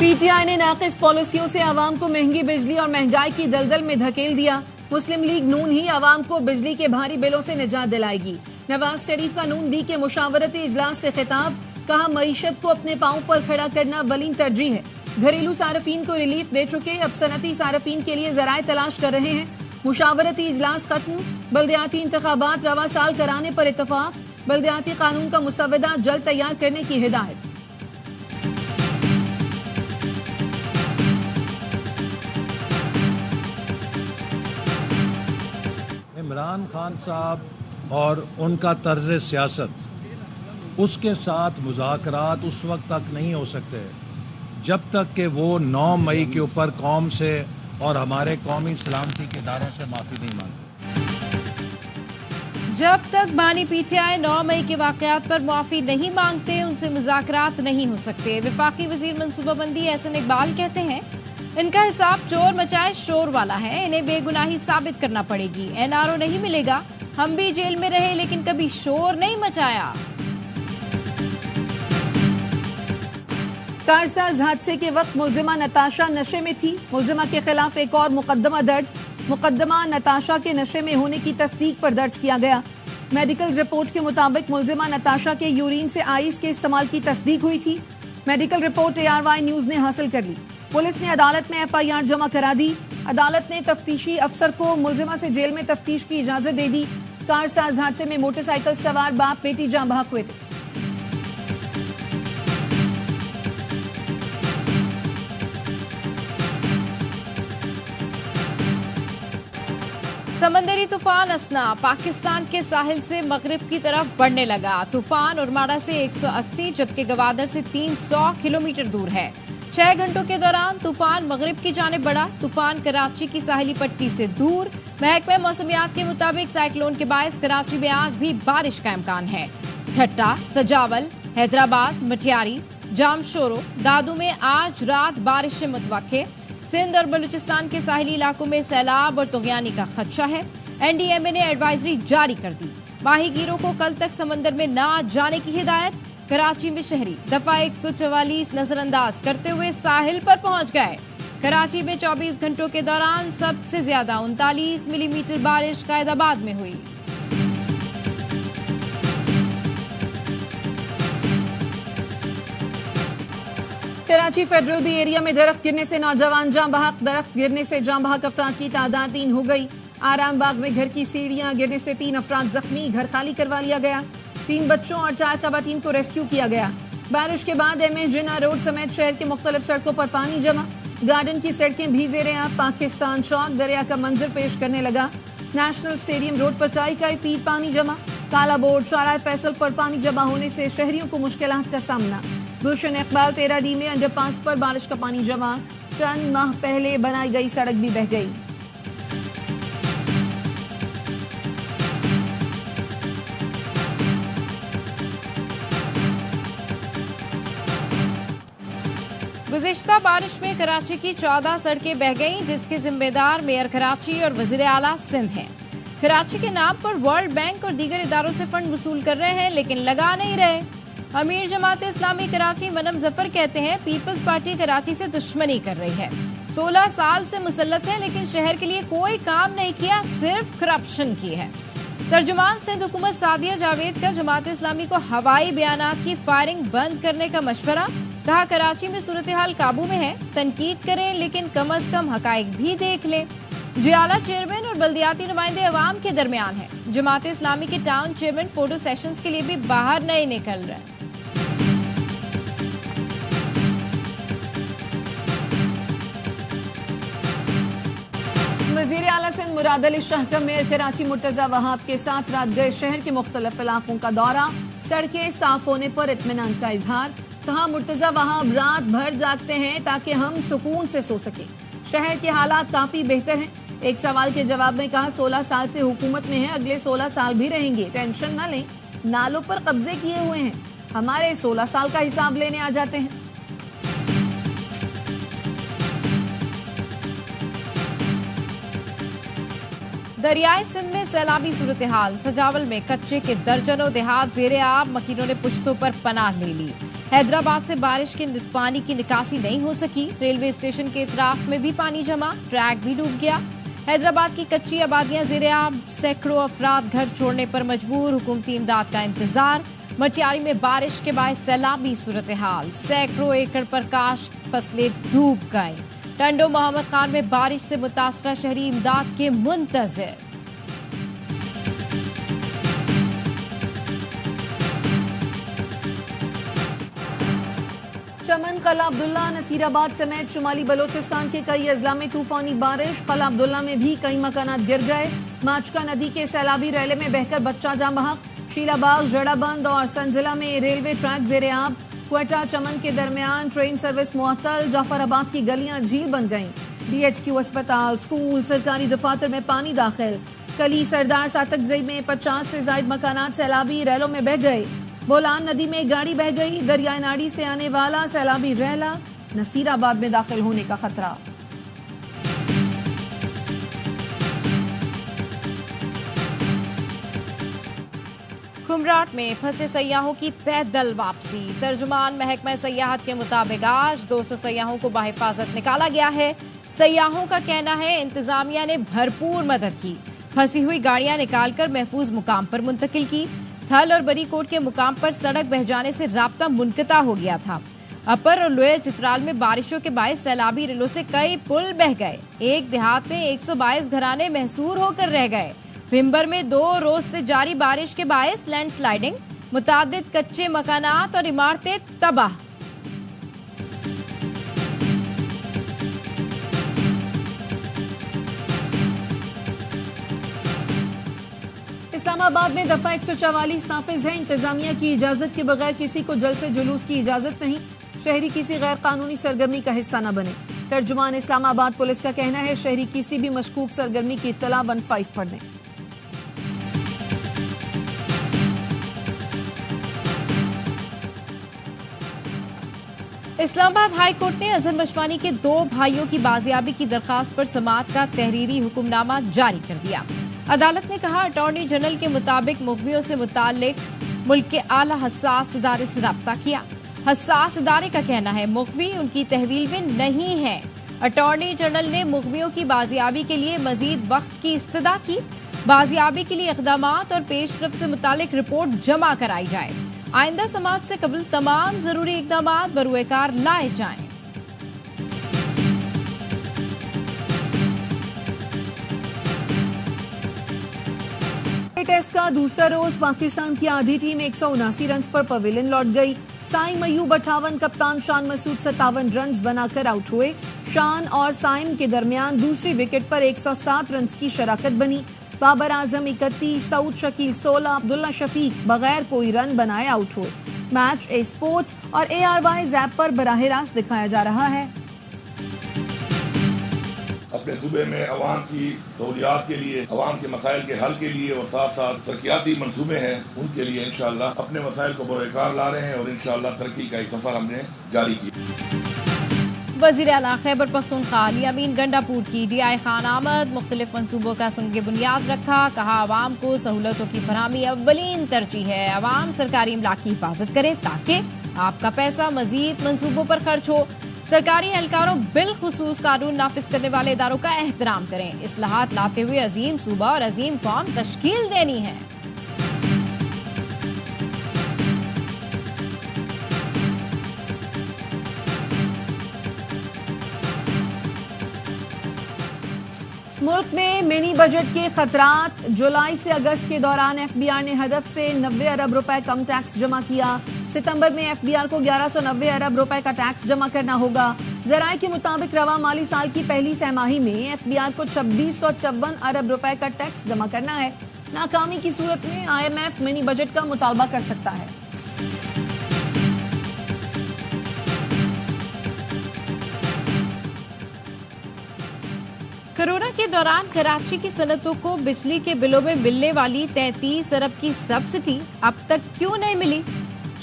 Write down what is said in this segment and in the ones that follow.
PTI ने नाक़िस पॉलिसियों से आवाम को महंगी बिजली और महंगाई की दलदल में धकेल दिया। मुस्लिम लीग नून ही आवाम को बिजली के भारी बिलों से निजात दिलाएगी। नवाज शरीफ का नून लीग के मुशावरती इजलास से खिताब, कहा मईशत को अपने पांव पर खड़ा करना वलीन तरजीह है। घरेलू सारफीन को रिलीफ दे चुके, अब सनती सारफीन के लिए जराए तलाश कर रहे हैं। मुशावरती इजलास खत्म, बल्दियाती इंतखाबात रवा साल कराने पर इत्तफाक, बल्दियाती कानून का मुसवदा जल्द तैयार करने की हिदायत। इमरान खान साहब और उनका तर्ज सियासत, उसके साथ मुज़ाकरात उस वक्त तक नहीं हो सकते जब तक कि वो 9 मई के ऊपर कौम से और हमारे कौमी सलामती के इदारों से माफ़ी नहीं मांगते। जब तक बानी पीटीआई 9 मई के वाक़यात पर माफ़ी नहीं मांगते, उनसे मुज़ाकरात नहीं हो सकते। वफाकी वज़ीर मनसूबाबंदी एहसन इकबाल कहते हैं, इनका हिसाब चोर मचाए शोर वाला है, इन्हें बेगुनाही साबित करना पड़ेगी। एनआरओ नहीं मिलेगा, हम भी जेल में रहे लेकिन कभी शोर नहीं मचाया। कारसाज हादसे के वक्त मुलजिमा नताशा नशे में थी। मुलजिमा के खिलाफ एक और मुकदमा दर्ज। मुकदमा नताशा के नशे में होने की तस्दीक पर दर्ज किया गया। मेडिकल रिपोर्ट के मुताबिक मुलजिमा नताशा के यूरिन से आइस के इस्तेमाल की तस्दीक हुई थी। मेडिकल रिपोर्ट ARY न्यूज ने हासिल कर ली। पुलिस ने अदालत में FIR जमा करा दी। अदालत ने तफ्तीशी अफसर को मुलजिमा से जेल में तफ्तीश की इजाजत दे दी। कारसाज हादसे में मोटरसाइकिल सवार बाप बेटी जान बहक हुए थे। समंदरी तूफान असना पाकिस्तान के साहिल से मगरिब की तरफ बढ़ने लगा। तूफान उरमाड़ा से 180 जबकि गवादर से 300 किलोमीटर दूर है। 6 घंटों के दौरान तूफान मगरिब की जानिब बढ़ा। तूफान कराची की साहिली पट्टी से दूर। महकमे मौसमियात के मुताबिक साइक्लोन के बायस कराची में आज भी बारिश का इम्कान है। ठट्टा, सजावल, हैदराबाद, मटियारी, जामशोरो, दादू में आज रात बारिश से मुतवक्के। सिंध और बलूचिस्तान के साहिली इलाकों में सैलाब और तुगयानी का खदशा है। NDMA ने एडवाइजरी जारी कर दी। माहीगीरों को कल तक समंदर में ना जाने की हिदायत। कराची में शहरी दफा 144 नजरअंदाज करते हुए साहिल पर पहुंच गए। कराची में 24 घंटों के दौरान सबसे ज्यादा 39 मिलीमीटर बारिश कायदाबाद में हुई। कराची फेडरल बी एरिया में दरख्त गिरने से नौजवान जान बहक। दरख्त गिरने से जान बहक अफराद की तादाद 3 हो गई। आराम बाग में घर की सीढ़ियां गिरने से 3 अफराद जख्मी, घर खाली करवा लिया गया। 3 बच्चों और 4 खवातीन को रेस्क्यू किया गया। बारिश के बाद MA जिन्ना रोड समेत शहर की मुख्तलिफ सड़कों पर पानी जमा। गार्डन की सड़कें भी ज़ेरे आब। पाकिस्तान चौक दरिया का मंजर पेश करने लगा। नेशनल स्टेडियम रोड पर कई फीट पानी जमा। काला बोर्ड, चौराहे फैसल पर पानी जमा होने से शहरियों को मुश्किलात का सामना। गुलशन इकबाल 13D में अंडरपास पर बारिश का पानी जमा। चंद माह पहले बनाई गई सड़क भी बह गई। गुज़िश्ता बारिश में कराची की 14 सड़कें बह गईं, जिसके जिम्मेदार मेयर कराची और वज़ीर आला सिंध हैं। कराची के नाम पर वर्ल्ड बैंक और दीगर इदारों से फंड वसूल कर रहे हैं लेकिन लगा नहीं रहे। अमीर जमात इस्लामी कराची मनम जफर कहते हैं, पीपल्स पार्टी कराची से दुश्मनी कर रही है। 16 साल से मुसल्लत है लेकिन शहर के लिए कोई काम नहीं किया, सिर्फ करप्शन की है। तर्जुमान सिंध हुकूमत सादिया जावेद का जमात इस्लामी को हवाई बयानात की फायरिंग बंद करने का मशवरा। कहा कराची में सूरत हाल काबू में है, तनकीद करें लेकिन कम अज कम हकाइक भी देख लें। जियाला चेयरमैन और बल्दियाती नुमाइंदे अवाम के दरमियान है। जमात इस्लामी के टाउन चेयरमैन फोटो सेशंस के लिए भी बाहर नहीं निकल रहे। वज़ीर आला सिंध मुराद अली शाह का मेयर कराची मुर्तजा वहाब के साथ रात गए शहर के मुख्तलिफ इलाकों का दौरा। सड़कें साफ होने पर इत्मीनान का इजहार। कहा मुर्तजा वहाब रात भर जागते हैं ताकि हम सुकून से सो सके। शहर के हालात काफी बेहतर हैं। एक सवाल के जवाब में कहा 16 साल से हुकूमत में है, अगले 16 साल भी रहेंगे, टेंशन न लें। नालों पर कब्जे किए हुए हैं, हमारे 16 साल का हिसाब लेने आ जाते हैं। दरियाई सिंध में सैलाबी सूरत हाल। सजावल में कच्चे के दर्जनों देहात जेरे आब, मकीनों ने पुश्तों पर पनाह ले ली। हैदराबाद से बारिश के पानी की निकासी नहीं हो सकी। रेलवे स्टेशन के इतराफ में भी पानी जमा, ट्रैक भी डूब गया। हैदराबाद की कच्ची आबादियां ज़ेरे-आब, सैकड़ों अफराद घर छोड़ने पर मजबूर, हुकूमती इमदाद का इंतजार। मटियारी में बारिश के बाद सैलाबी सूरत हाल, सैकड़ों एकड़ पर काश्त फसलें डूब गईं। टंडो मोहम्मद खान में बारिश से मुतासरा शहरी इमदाद के मुंतज़िर। चमन, कला अब्दुल्ला, नसीराबाद समेत शुमाली बलोचिस्तान के कई अजला में तूफानी बारिश। कला अब्दुल्ला में भी कई मकानात गिर गए। माचका नदी के सैलाबी रैले में बहकर बच्चा जाँ बहक। शीलाबाग, जड़ाबंद और संजिला में रेलवे ट्रैक ज़ेरे-आब। क्वेटा चमन के दरमियान ट्रेन सर्विस मुअत्तल। जाफराबाद की गलियां झील बन गईं। DHQ अस्पताल, स्कूल, सरकारी दफातर में पानी दाखिल। कली सरदार सातकजई में 50 से ज्यादा मकानात सैलाबी रैलों में बह गए। बोलान नदी में गाड़ी बह गई। दरियाई नाड़ी से आने वाला सैलाबी रैला नसीराबाद में दाखिल होने का खतरा। कुमराट में फंसे सयाहों की पैदल वापसी। तर्जुमान महकमा सयाहत के मुताबिक आज 200 सयाहों को बाहिफाजत निकाला गया है। सयाहों का कहना है इंतजामिया ने भरपूर मदद की। फंसी हुई गाड़ियां निकालकर महफूज मुकाम पर मुंतकिल की। थल और बरीकोट के मुकाम पर सड़क बह जाने से राब्ता मुनक़ता हो गया था। अपर और लोअर चित्राल में बारिशों के बायस सैलाबी रेलों से कई पुल बह गए। एक देहात में 122 घराने महसूर होकर रह गए। भिम्बर में 2 रोज से जारी बारिश के बायस लैंडस्लाइडिंग, मुतादिद कच्चे मकानात और इमारतें तबाह। इस्लामाबाद में दफा 144 नाफिज है। इंतजामिया की इजाजत के बगैर किसी को जलसे जुलूस की इजाजत नहीं। शहरी किसी गैर कानूनी सरगर्मी का हिस्सा न बने। तर्जुमान इस्लामाबाद पुलिस का कहना है शहरी किसी भी मशकूक सरगर्मी की इत्तला 15 पर दें। इस्लामाबाद हाई कोर्ट ने अजहर मशवानी के 2 भाइयों की बाजियाबी की दरखास्त पर समाअत का तहरीरी हुक्मनामा जारी कर दिया। अदालत ने कहा अटॉर्नी जनरल के मुताबिक मुखबियों से मुतालिक मुल्क के आला हसास इदारे से रब्ता किया। हसास इदारे का कहना है मुखबी उनकी तहवील में नहीं है। अटॉर्नी जनरल ने मुखबियों की बाजियाबी के लिए मजीद वक्त की इस्तदा की। बाजियाबी के लिए इक़दामात और पेशरफ से मुतालिक रिपोर्ट जमा कराई जाए। आइंदा समाअत से कबल तमाम जरूरी इक़दामात बरूएकार लाए जाएं। टेस्ट का दूसरा रोज पाकिस्तान की आधी टीम 179 रन पर पवेलियन लौट गई। साइम अयूब 58, कप्तान शान मसूद 57 रन बनाकर आउट हुए। शान और साइम के दरमियान दूसरी विकेट पर 107 रन की शराकत बनी। बाबर आजम 31, सऊद शकील 16, अब्दुल्ला शफीक बगैर कोई रन बनाए आउट हुए। मैच ए स्पोर्ट्स और ARY ऐप पर बराह रास्त दिखाया जा रहा है। अपने सूबे में अवाम की सहूलियात के लिए, अवाम के मसाइल के हल के लिए और साथ साथ तरक्याती मनसूबे हैं उनके लिए इंशाअल्लाह अपने मसाइल को बरोकार ला रहे हैं और इंशाअल्लाह तरक्की का एक सफर हमने जारी किया। वज़ीर आला खैबर पख्तूनख्वा अमीन गंडापुर की DI खान आमद मुख्तलिफ मनसूबों का संग बुनियाद रखा। कहा आवाम को सहूलतों की फरहमी अव्वलीन तरजीह है। आवाम सरकारी इमलाक की हिफाजत करे ताकि आपका पैसा मजीद मनसूबों पर खर्च हो। सरकारी एहलकारों बिलखुसूस कानून नाफिज करने वाले इदारों का एहतराम करें। इस्लाहात लाते हुए अजीम सूबा और अजीम कौम तश्कील देनी है। मुल्क में मिनी बजट के खतरात। जुलाई से अगस्त के दौरान FBR ने हदफ से 90 अरब रुपए कम टैक्स जमा किया। सितंबर में FBR को 1190 अरब रुपए का टैक्स जमा करना होगा। जराये के मुताबिक रवा माली साल की पहली सहमाही में FBR को 2654 अरब रुपए का टैक्स जमा करना है। नाकामी की सूरत में IMF मिनी बजट का मुतालबा कर सकता है। कोरोना के दौरान कराची की सनतों को बिजली के बिलों में मिलने वाली 33 अरब की सब्सिडी अब तक क्यों नहीं मिली?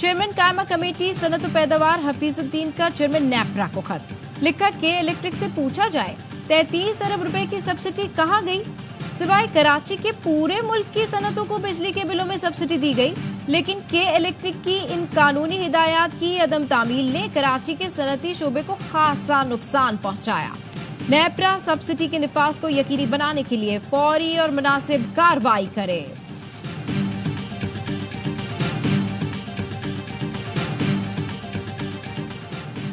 चेयरमैन कायमा कमेटी सनत पैदावार हफीजुद्दीन का चेयरमैन नेपरा को खत लिखा के इलेक्ट्रिक से पूछा जाए 33 अरब रुपए की सब्सिडी कहां गई? सिवाय कराची के पूरे मुल्क की सनतों को बिजली के बिलों में सब्सिडी दी गई, लेकिन के इलेक्ट्रिक की इन कानूनी हिदायत की अदम तामील ने कराची के सनती शोबे को खासा नुकसान पहुंचाया। नेपरा सब्सिडी के निफाज को यकीनी बनाने के लिए फौरी और मुनासिब कार्रवाई करे।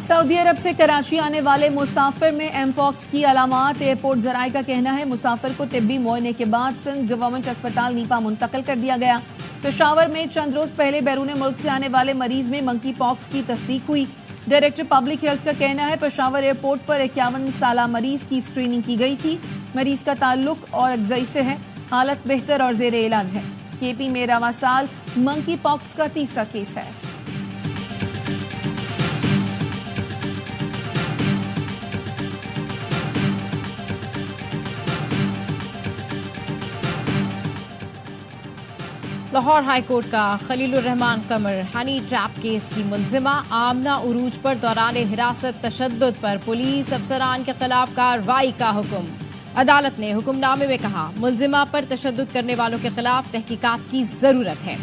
सऊदी अरब से कराची आने वाले मुसाफिर में एमपॉक्स की अलामात। एयरपोर्ट जराये का कहना है मुसाफिर को तिब्बी मुआयने के बाद सिंध गवर्नमेंट अस्पताल नीपा मुंतकिल कर दिया गया। पेशावर में चंद रोज पहले बैरून मुल्क से आने वाले मरीज में मंकी पॉक्स की तस्दीक हुई। डायरेक्टर पब्लिक हेल्थ का कहना है पेशावर एयरपोर्ट पर 51 साल मरीज की स्क्रीनिंग की गई थी। मरीज का ताल्लुक और अगजई से है, हालत बेहतर और जेर इलाज है। केपी में रवा साल मंकी पॉक्स का तीसरा केस है। लाहौर हाईकोर्ट का खलीलुर रहमान कमर हनी ट्रैप केस की मुलजिमा आमना उरूज पर दौरान हिरासत तशद्दुद पर पुलिस अफसरान के खिलाफ कार्रवाई का हुक्म। अदालत ने हुक्मनामे में कहा मुलजिमा पर तशद्दुद करने वालों के खिलाफ तहकीकात की जरूरत है।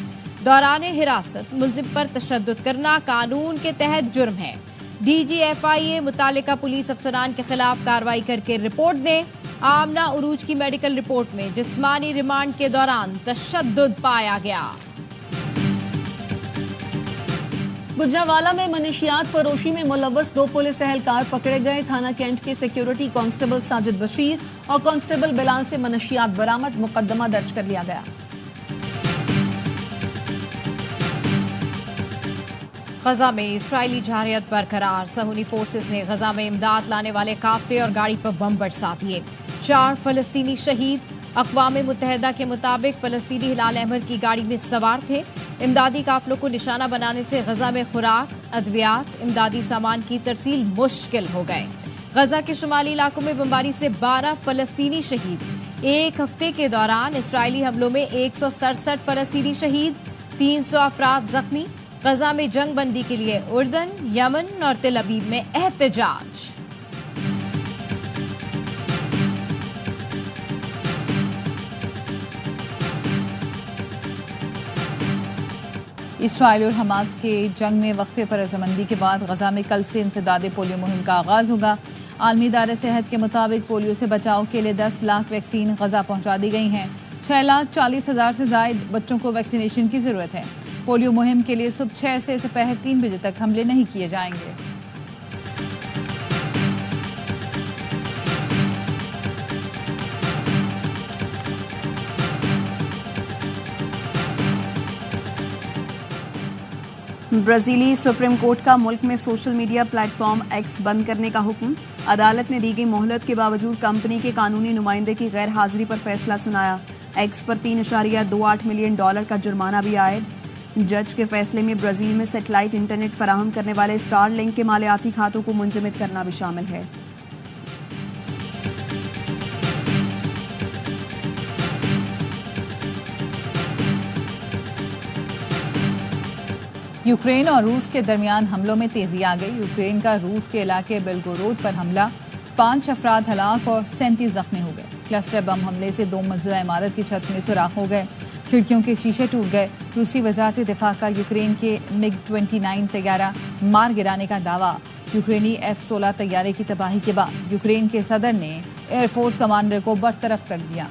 दौरान हिरासत मुलजिम पर तशद्दुद करना कानून के तहत जुर्म है। DGFIA मुतालिका पुलिस अफसरान के खिलाफ कार्रवाई करके रिपोर्ट दें। आमना उरूज की मेडिकल रिपोर्ट में जिस्मानी रिमांड के दौरान तशद्दुद पाया गया। गुजरांवाला में मनशियात फरोशी में मुलव्वस 2 पुलिस एहलकार पकड़े गए। थाना कैंट के सिक्योरिटी कांस्टेबल साजिद बशीर और कांस्टेबल बिलाल से मनशियात बरामद, मुकदमा दर्ज कर लिया गया। गजा में इसराइली जारियत बरकरार। सहूनी फोर्सेस ने गजा में इमदाद लाने वाले काफिले और गाड़ी पर बम बरसा दिए। 4 फलस्तीनी शहीद। अक़वाम मुत्तहिदा के मुताबिक फलस्तीनी हिलाल अहमर की गाड़ी में सवार थे। इमदादी काफिलों को निशाना बनाने से गजा में खुराक, अद्वियात, इमदादी सामान की तरसील मुश्किल हो गए। गजा के शुमाली इलाकों में बमबारी से 12 फलस्तीनी शहीद। एक हफ्ते के दौरान इसराइली हमलों में 167 फलस्तीनी शहीद, 300 अफराद जख्मी। गजा में जंग बंदी के लिए उर्दन, यमन और तेल अवीव में एहतजाज। इसराइल और हमास के जंग में वक्फे पर रजामंदी के बाद गजा में कल से इंसदाद पोलियो मुहिम का आगाज होगा। आलमी इदारे सेहत के मुताबिक पोलियो से बचाव के लिए 10 लाख वैक्सीन गजा पहुंचा दी गई हैं। 6,40,000 से जायद बच्चों को वैक्सीनेशन की जरूरत है। पोलियो मुहिम के लिए सुबह 6 से दोपहर 3 बजे तक हमले नहीं किए जाएंगे। ब्राजीली सुप्रीम कोर्ट का मुल्क में सोशल मीडिया प्लेटफॉर्म एक्स बंद करने का हुक्म। अदालत ने दी गई मोहलत के बावजूद कंपनी के कानूनी नुमाइंदे की गैर हाजिरी पर फैसला सुनाया। एक्स पर $3.28 मिलियन का जुर्माना भी आयद। जज के फैसले में ब्राजील में सैटेलाइट इंटरनेट फराहम करने वाले स्टारलिंक के मालियाती खातों को मुंजमद करना भी शामिल है। यूक्रेन और रूस के दरमियान हमलों में तेजी आ गई। यूक्रेन का रूस के इलाके बेलगोरोद पर हमला, 5 अफराद हलाक और 37 जख्मी हो गए। क्लस्टर बम हमले से 2 मंजिला इमारत की छत में सुराख हो गए, खिड़कियों के शीशे टूट गए। रूसी वजारत दिफा का यूक्रेन के MiG-29 तैयारा मार गिराने का दावा। यूक्रेनी F-16 तैयारे की तबाही के बाद यूक्रेन के सदर ने एयरफोर्स कमांडर को बरतरफ कर दिया।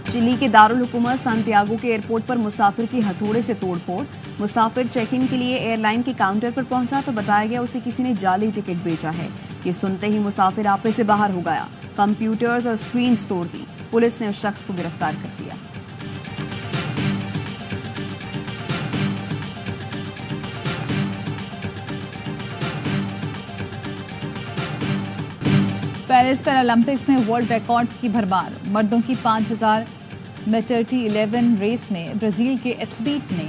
चिली के दारुल हुकूमत सांतियागो के एयरपोर्ट पर मुसाफिर की हथौड़े से तोड़फोड़। मुसाफिर चेक इन के लिए एयरलाइन के काउंटर पर पहुंचा तो बताया गया उसे किसी ने जाली टिकट बेचा है। ये सुनते ही मुसाफिर आपे से बाहर हो गया, कंप्यूटर्स और स्क्रीन तोड़ दी। पुलिस ने उस शख्स को गिरफ्तार कर लिया। पेरिस पैरालंपिक्स में वर्ल्ड रिकॉर्ड्स की भरमार। मर्दों की 5000 मीटर T11 रेस में ब्राजील के एथलीट ने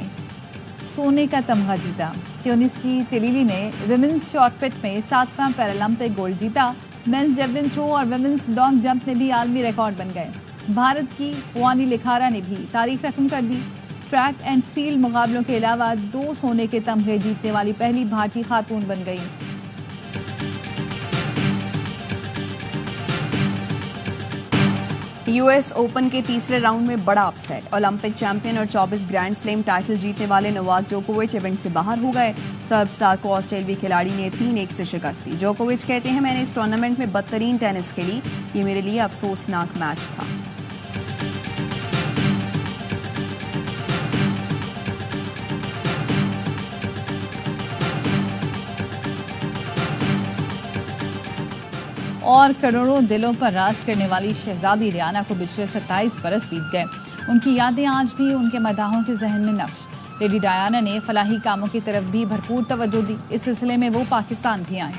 सोने का तमगा जीता। ट्यूनिस की तेलीली ने विमेंस शॉटपुट में 7वां पैरालंपिक गोल्ड जीता। मेंस जेवलिन थ्रो और विमेंस लॉन्ग जंप में भी आलमी रिकॉर्ड बन गए। भारत की वानी लिखारा ने भी तारीख रकम कर दी। ट्रैक एंड फील्ड मुकाबलों के अलावा 2 सोने के तमगे जीतने वाली पहली भारतीय खातून बन गई। यूएस ओपन के तीसरे राउंड में बड़ा अपसेट। ओलंपिक चैंपियन और 24 ग्रैंड स्लैम टाइटल जीतने वाले नोवाक जोकोविच इवेंट से बाहर हो गए। सर्ब स्टार को ऑस्ट्रेलियाई खिलाड़ी ने 3-1 से शिकस्त दी। जोकोविच कहते हैं, मैंने इस टूर्नामेंट में बदतरीन टेनिस खेली, ये मेरे लिए अफसोसनाक मैच था। और करोड़ों दिलों पर राज करने वाली शहजादी रियाना को पिछले 27 बरस बीत गए। उनकी यादें आज भी उनके मदाहों के जहन में नक्श। लेडी डायना ने फलाही कामों की तरफ भी भरपूर तवज्जो दी। इस सिलसिले में वो पाकिस्तान भी आए।